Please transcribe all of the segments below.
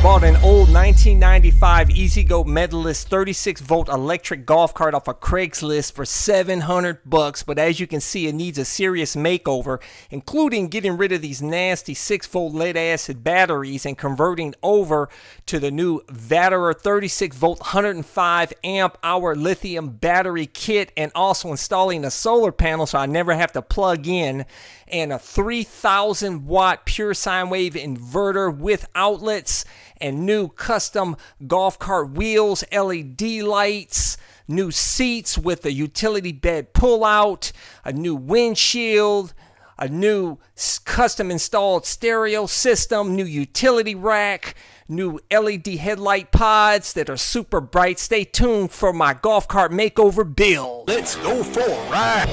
Bought an old 1995 EasyGo Medalist 36-volt electric golf cart off of Craigslist for $700, but as you can see, it needs a serious makeover, including getting rid of these nasty 6-volt lead-acid batteries and converting over to the new Vatrer 36-volt 105-amp-hour lithium battery kit, and also installing a solar panel so I never have to plug in, and a 3,000-watt pure sine wave inverter with outlets, and new custom golf cart wheels, LED lights, new seats with a utility bed pull-out, a new windshield, a new custom installed stereo system, new utility rack, new LED headlight pods that are super bright. Stay tuned for my golf cart makeover build. Let's go for a ride.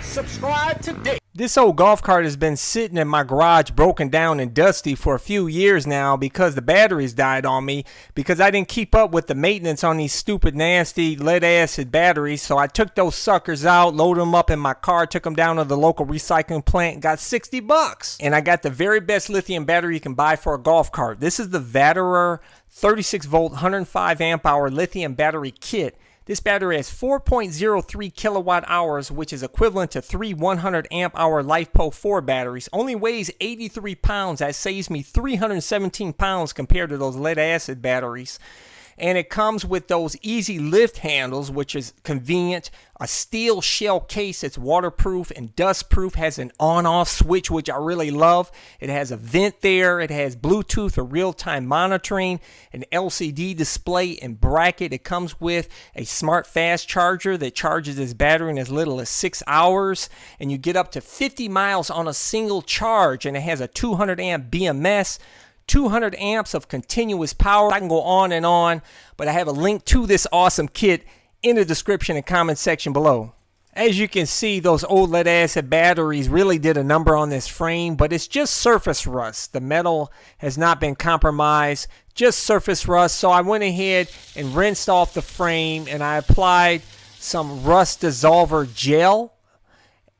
Subscribe today. This old golf cart has been sitting in my garage broken down and dusty for a few years now because the batteries died on me because I didn't keep up with the maintenance on these stupid nasty lead acid batteries. So I took those suckers out, loaded them up in my car, took them down to the local recycling plant and got $60. And I got the very best lithium battery you can buy for a golf cart. This is the Vatrer 36-volt 105-amp-hour lithium battery kit. This battery has 4.03 kilowatt hours, which is equivalent to 3 100-amp-hour LiFePO4 batteries. Only weighs 83 pounds. That saves me 317 pounds compared to those lead-acid batteries. And it comes with those easy lift handles, which is convenient. A steel shell case that's waterproof and dustproof. Has an on-off switch, which I really love. It has a vent there. It has Bluetooth for real-time monitoring. An LCD display and bracket. It comes with a smart fast charger that charges this battery in as little as 6 hours. And you get up to 50 miles on a single charge. And it has a 200-amp BMS. 200 amps of continuous power. I can go on, but I have a link to this awesome kit in the description and comment section below. As you can see, those old lead acid batteries really did a number on this frame, but it's just surface rust. The metal has not been compromised, just surface rust. So I went ahead and rinsed off the frame and I applied some rust dissolver gel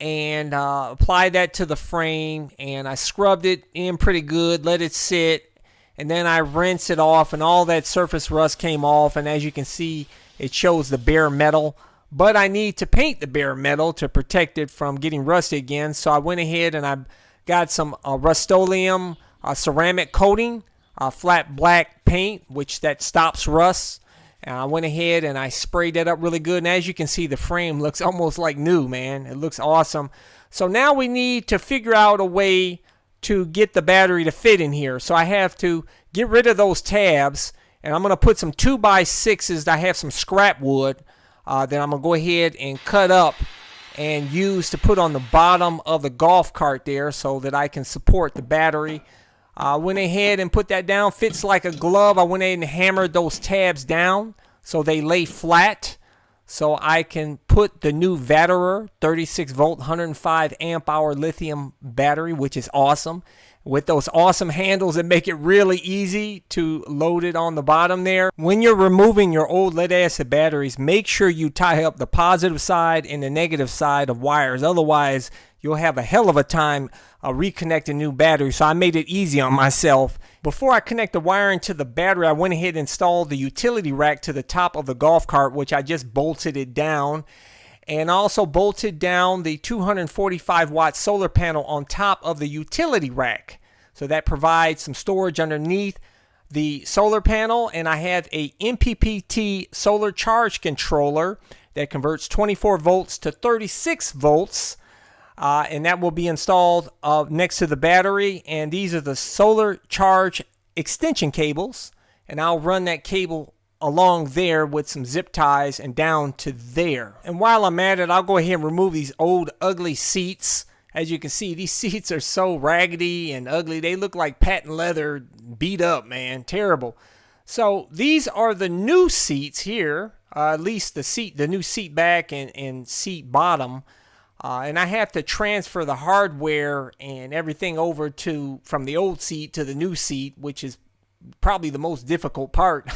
and applied that to the frame, and I scrubbed it in pretty good, let it sit, and then I rinsed it off, and all that surface rust came off. And as you can see, it shows the bare metal, but I need to paint the bare metal to protect it from getting rusty again. So I went ahead and I got some Rust-Oleum ceramic coating, flat black paint, which that stops rust. And I went ahead and I sprayed that up really good. And as you can see, the frame looks almost like new, man. It looks awesome. So now we need to figure out a way to get the battery to fit in here. So I have to get rid of those tabs. And I'm going to put some 2x6s. I have some scrap wood that I'm going to go ahead and cut up and use to put on the bottom of the golf cart there so that I can support the battery. I went ahead and put that down. Fits like a glove. I went ahead and hammered those tabs down so they lay flat, so I can put the new Vatrer 36-volt 105-amp-hour lithium battery, which is awesome, with those awesome handles that make it really easy to load it on the bottom there. When you're removing your old lead-acid batteries, make sure you tie up the positive side and the negative side of wires. Otherwise, you'll have a hell of a time reconnecting new batteries. So I made it easy on myself. Before I connect the wiring to the battery, I went ahead and installed the utility rack to the top of the golf cart, which I just bolted it down. And also bolted down the 245-watt solar panel on top of the utility rack. So that provides some storage underneath the solar panel. And I have a MPPT solar charge controller that converts 24 volts to 36 volts. And that will be installed next to the battery. And these are the solar charge extension cables. And I'll run that cable along there with some zip ties and down to there. And while I'm at it, I'll go ahead and remove these old ugly seats. As you can see, these seats are so raggedy and ugly. They look like patent leather beat up, man. Terrible. So these are the new seats here. At least the new seat back and seat bottom. And I have to transfer the hardware and everything over from the old seat to the new seat, which is probably the most difficult part.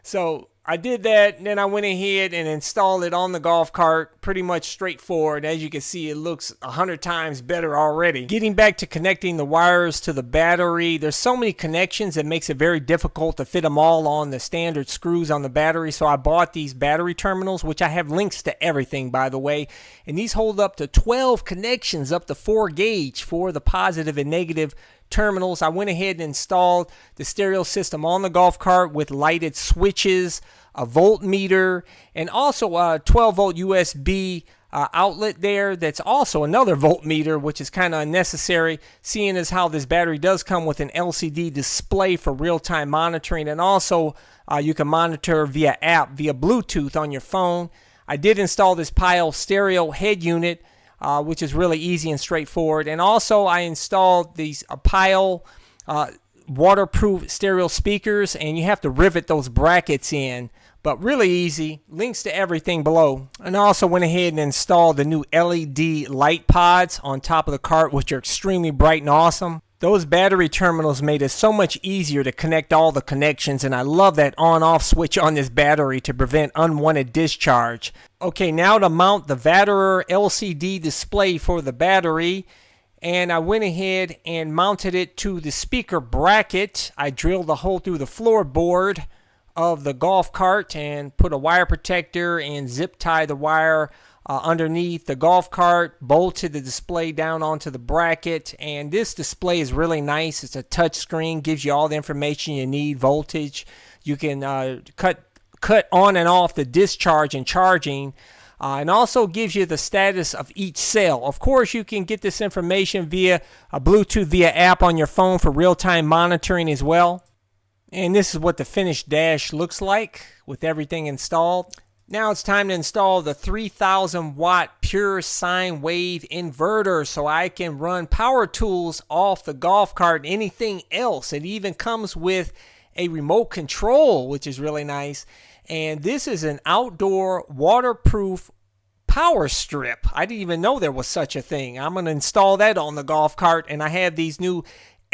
So I did that, and then I went ahead and installed it on the golf cart. Pretty much straightforward. As you can see, it looks 100 times better already. Getting back to connecting the wires to the battery, there's so many connections it makes it very difficult to fit them all on the standard screws on the battery. So I bought these battery terminals, which I have links to everything, by the way. And these hold up to 12 connections, up to 4 gauge for the positive and negative terminals. I went ahead and installed the stereo system on the golf cart with lighted switches, a voltmeter, and also a 12 volt USB outlet there. That's also another voltmeter, which is kind of unnecessary, seeing as how this battery does come with an LCD display for real-time monitoring, and also you can monitor via app, via Bluetooth on your phone. I did install this Pile stereo head unit, which is really easy and straightforward. And also I installed these Pile waterproof stereo speakers, and you have to rivet those brackets in, but really easy. Links to everything below. And I also went ahead and installed the new LED light pods on top of the cart, which are extremely bright and awesome. Those battery terminals made it so much easier to connect all the connections, and I love that on-off switch on this battery to prevent unwanted discharge. Okay, now to mount the Vatrer LCD display for the battery, and I went ahead and mounted it to the speaker bracket. I drilled a hole through the floorboard of the golf cart and put a wire protector and zip tie the wire underneath the golf cart, bolted the display down onto the bracket. And this display is really nice. It's a touch screen, gives you all the information you need, voltage. You can cut on and off the discharge and charging, and also gives you the status of each cell. Of course, you can get this information via a Bluetooth via app on your phone for real-time monitoring as well. And this is what the finished dash looks like with everything installed. Now it's time to install the 3000 watt pure sine wave inverter so I can run power tools off the golf cart and anything else. It even comes with a remote control, which is really nice. And this is an outdoor waterproof power strip. I didn't even know there was such a thing. I'm going to install that on the golf cart, and I have these new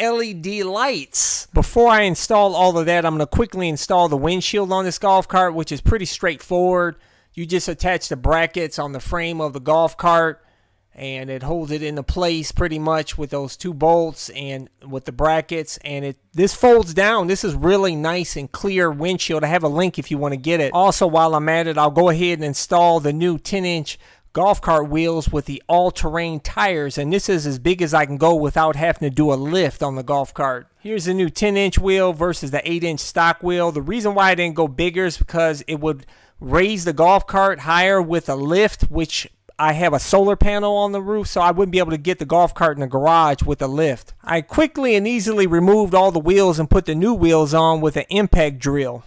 LED lights. Before I install all of that, I'm going to quickly install the windshield on this golf cart, which is pretty straightforward. You just attach the brackets on the frame of the golf cart, and it holds it into place pretty much with those 2 bolts and with the brackets, and this folds down. This is really nice and clear windshield. I have a link if you want to get it. Also, while I'm at it, I'll go ahead and install the new 10-inch golf cart wheels with the all-terrain tires, and this is as big as I can go without having to do a lift on the golf cart. Here's the new 10-inch wheel versus the 8-inch stock wheel. The reason why I didn't go bigger is because it would raise the golf cart higher with a lift, which I have a solar panel on the roof, so I wouldn't be able to get the golf cart in the garage with a lift. I quickly and easily removed all the wheels and put the new wheels on with an impact drill.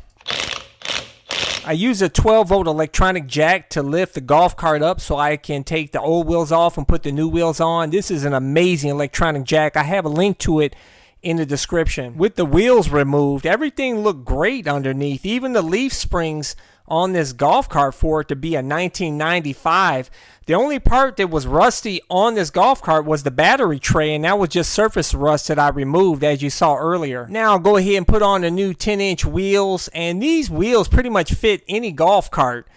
I use a 12 volt electronic jack to lift the golf cart up so I can take the old wheels off and put the new wheels on. This is an amazing electronic jack. I have a link to it in the description. With the wheels removed, everything looked great underneath. Even the leaf springs on this golf cart, for it to be a 1995. The only part that was rusty on this golf cart was the battery tray, and that was just surface rust that I removed, as you saw earlier. Now I'll go ahead and put on the new 10-inch wheels, and these wheels pretty much fit any golf cart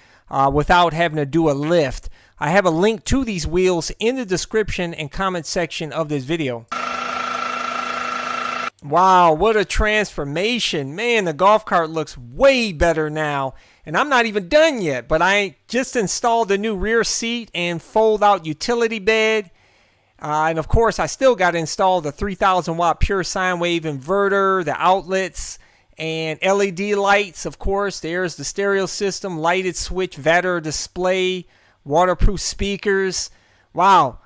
without having to do a lift. I have a link to these wheels in the description and comment section of this video. Wow, what a transformation. Man, the golf cart looks way better now. And I'm not even done yet, but I just installed the new rear seat and fold-out utility bed. And of course, I still got to install the 3000 watt pure sine wave inverter, the outlets, and LED lights. Of course, there's the stereo system, lighted switch, Vatrer display, waterproof speakers. Wow.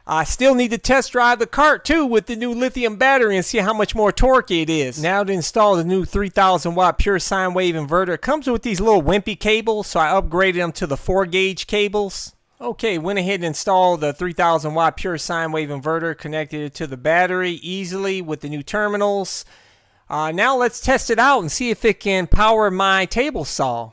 I still need to test drive the cart too with the new lithium battery and see how much more torque it is. Now to install the new 3000 watt pure sine wave inverter. It comes with these little wimpy cables, so I upgraded them to the 4 gauge cables. Okay, went ahead and installed the 3000 watt pure sine wave inverter, connected it to the battery easily with the new terminals. Now let's test it out and see if it can power my table saw.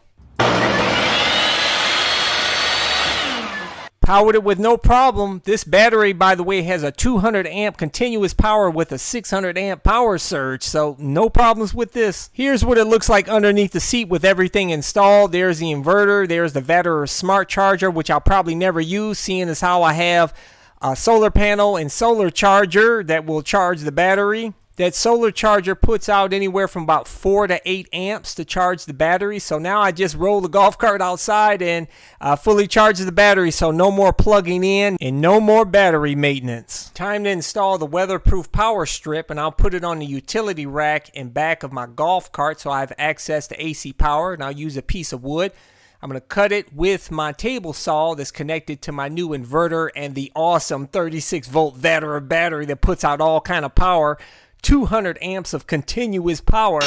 Powered it with no problem. This battery, by the way, has a 200 amp continuous power with a 600 amp power surge, so no problems with this. Here's what it looks like underneath the seat with everything installed. There's the inverter, there's the Vatrer smart charger, which I'll probably never use, seeing as how I have a solar panel and solar charger that will charge the battery. That solar charger puts out anywhere from about 4 to 8 amps to charge the battery. So now I just roll the golf cart outside and fully charges the battery. So no more plugging in and no more battery maintenance. Time to install the weatherproof power strip, and I'll put it on the utility rack in back of my golf cart so I have access to AC power, and I'll use a piece of wood. I'm going to cut it with my table saw that's connected to my new inverter and the awesome 36 volt Vatrer battery that puts out all kind of power. 200 amps of continuous power.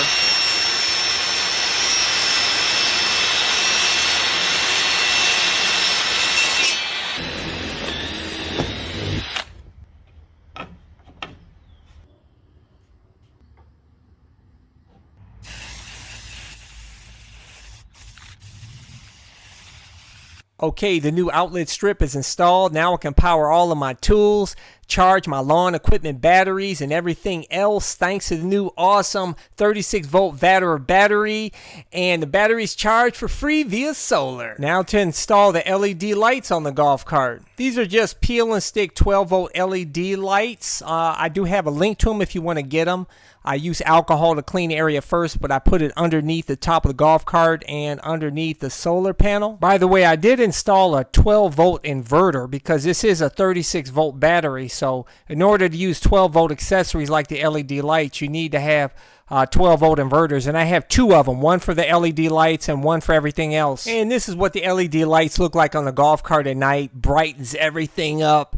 Okay, the new outlet strip is installed. Now I can power all of my tools, charge my lawn equipment batteries and everything else thanks to the new awesome 36 volt Vatrer battery, and the battery's charged for free via solar. Now to install the LED lights on the golf cart. These are just peel and stick 12 volt LED lights. I do have a link to them if you want to get them. I use alcohol to clean the area first, but I put it underneath the top of the golf cart and underneath the solar panel. By the way, I did install a 12 volt inverter because this is a 36 volt battery. So in order to use 12 volt accessories like the LED lights, you need to have 12 volt inverters, and I have two of them, one for the LED lights and one for everything else. And this is what the LED lights look like on the golf cart at night. Brightens everything up.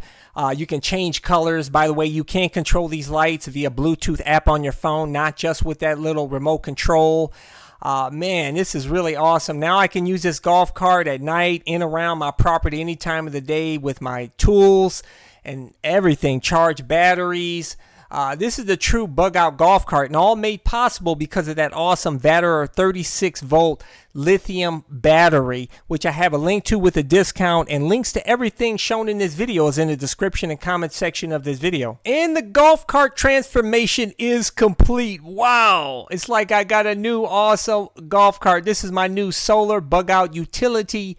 You can change colors. By the way, you can control these lights via Bluetooth app on your phone, not just with that little remote control. Man, this is really awesome. Now I can use this golf cart at night in around my property any time of the day with my tools and everything, charge batteries. This is the true bug out golf cart, and all made possible because of that awesome Vatrer 36 volt lithium battery, which I have a link to with a discount, and links to everything shown in this video is in the description and comment section of this video. And the golf cart transformation is complete. Wow, it's like I got a new awesome golf cart. This is my new solar bug out utility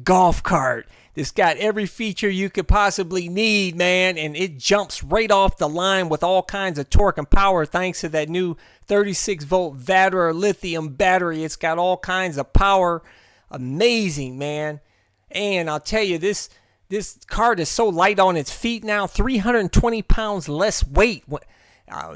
golf cart. It's got every feature you could possibly need, man, and it jumps right off the line with all kinds of torque and power thanks to that new 36 volt Vatrer lithium battery. It's got all kinds of power. Amazing, man. And I'll tell you, this cart is so light on its feet now, 320 pounds less weight.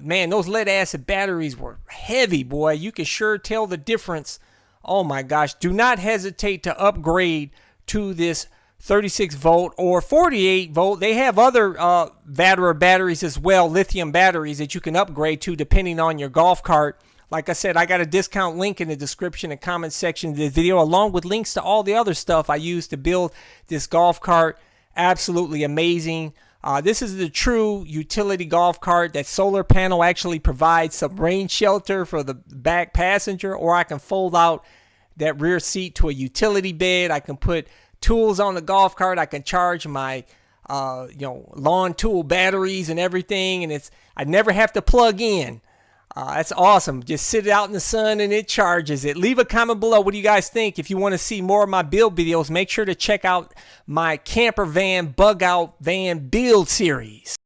Man, those lead acid batteries were heavy, boy. You can sure tell the difference. Oh my gosh, do not hesitate to upgrade to this 36 volt or 48 volt. They have other Vatrer batteries as well, lithium batteries that you can upgrade to depending on your golf cart. Like I said, I got a discount link in the description and comment section of this video, along with links to all the other stuff I used to build this golf cart. Absolutely amazing. This is the true utility golf cart. That solar panel actually provides some rain shelter for the back passenger, or I can fold out that rear seat to a utility bed. I can put tools on the golf cart. I can charge my lawn tool batteries and everything, and I never have to plug in. That's awesome. Just sit it out in the sun and it charges it. Leave a comment below. What do you guys think? If you want to see more of my build videos, make sure to check out my camper van bug out van build series.